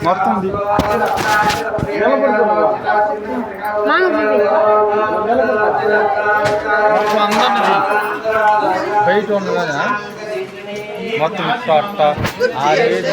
మొత్తం అందరిది బయట ఉండగా మొత్తం అట్ట ఆరేది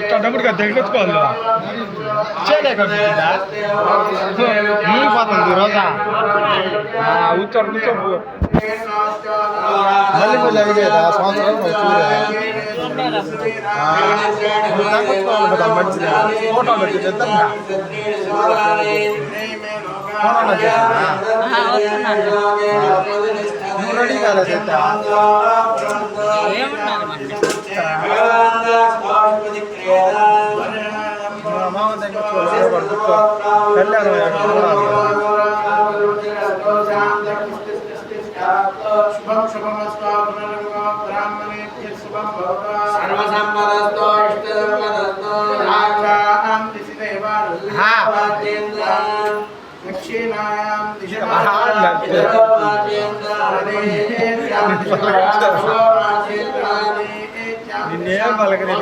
ఇట్టప్పుడు దగ్గరకోవాలి చేయలేకపోతుంది రోజా కూర్చోడు కూర్చోపు మళ్ళీ మళ్ళీ అడిగేదా సంవత్సరాలు తగ్గించుకోవాలి కదా మంచిగా ఫోటోలు వచ్చి నువ్వు రెడీ కాలేదు నిన్నేం పలకని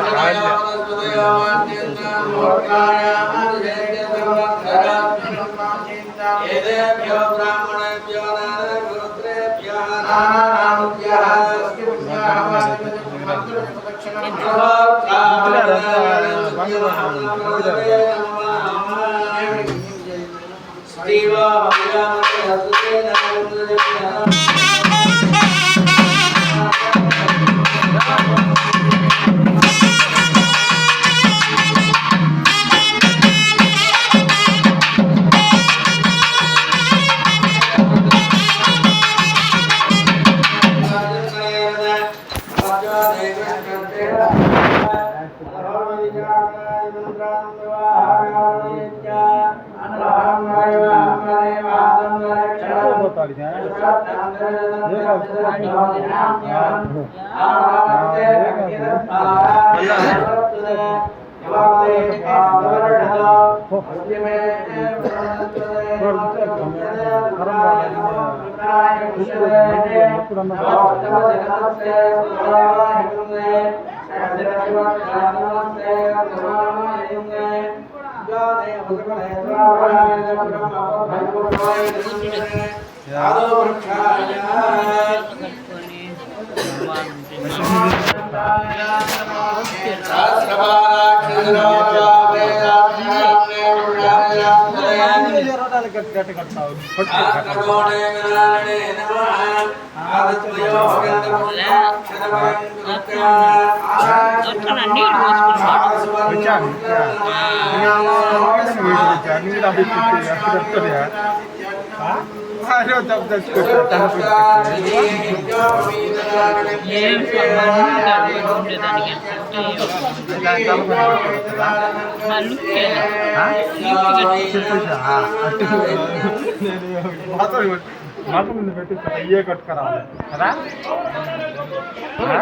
మాత్రం పెట్టి అయ్యే కట్టుకురావాలి కదా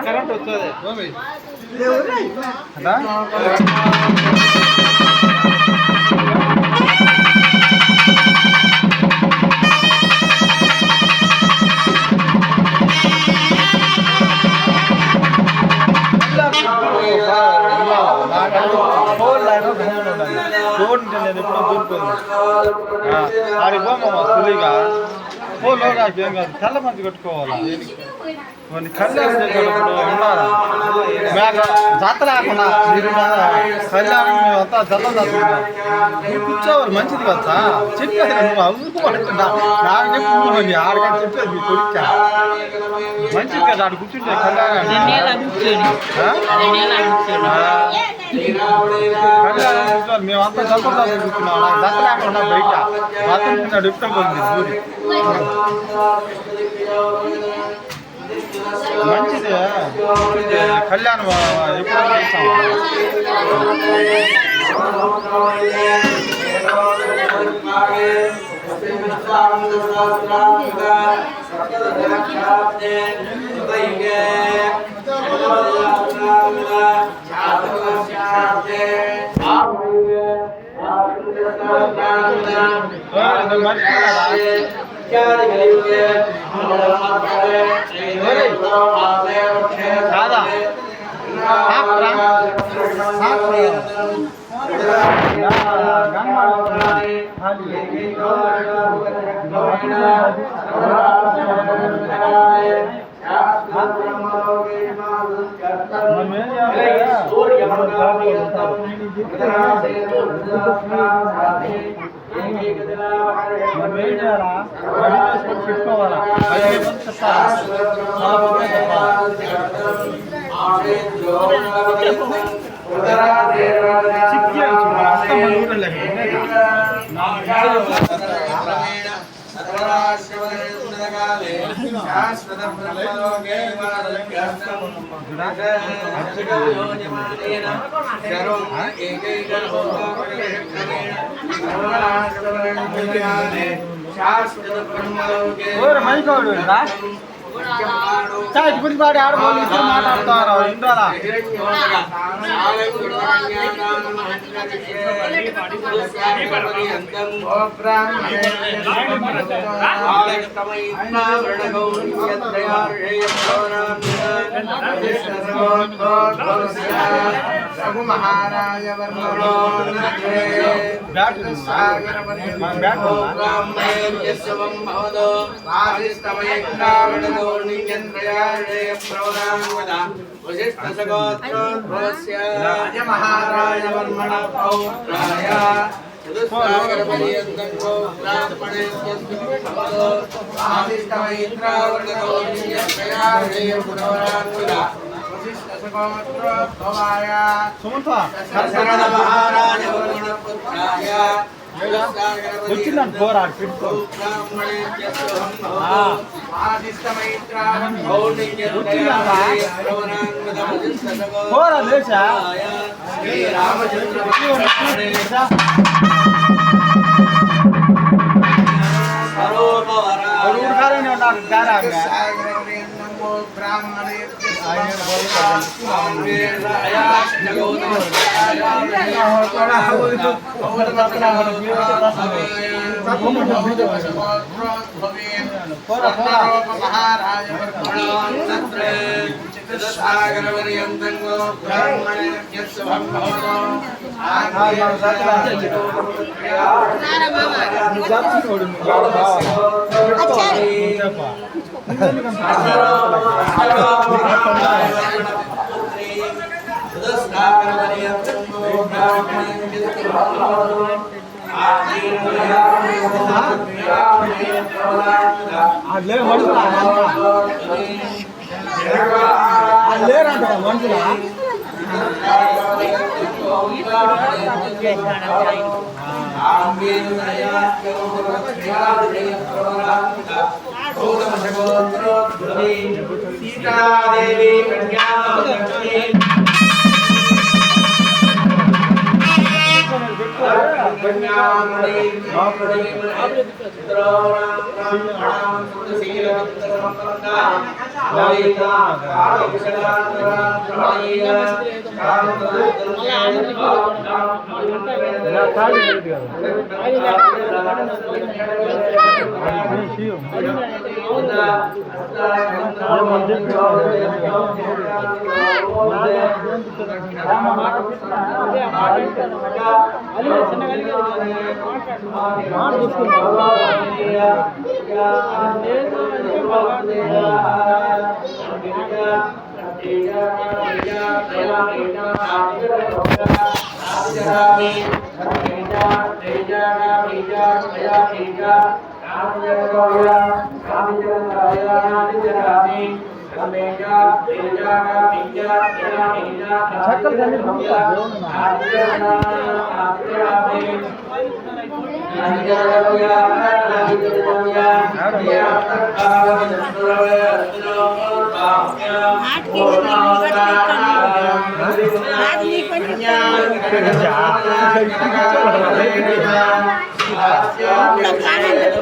కరెంట్ వస్తుంది కదా నేను ఎప్పుడో దూరుకుంది ఆడికి పోమా సులిగా ఫోన్లో నాకు ఏం కాదు తెల్ల మంచి కట్టుకోవాలి కళ్యాణం చేసేటప్పుడు ఉండాలి మేక జాతర లేకుండా మీరు కళ్యాణం మేమంతా జత చదువుకున్నాం మీరు కూర్చోవాలి మంచిది కదా చెప్పేది నువ్వు అవుతుంటా నాకు చెప్పుకోండి ఆడకని చెప్పేది మీ కొడుక మంచిది కదా ఆడు కూర్చుంటే కళ్యాణం కళ్యాణం మేమంతా జత చదువుకున్నాం జత లేకుండా బయట బాత్రూమ్ ఇష్టం పోయింది ఊరి మంచిది కళ్యాణం ఎప్పుడు కాదా పెట్టుకోవాలా గురించి పాడి ఆడవాళ్ళు ఇద్దరు మాట్లాడుతారు ఇంద్రాల మహారాజ వర్మణ పౌత్రాయ వచ్చిందండి పోరాడు పెట్టుకో పోరా లేచా లేరంట మనుషులా సీతాదేవి ఆటకి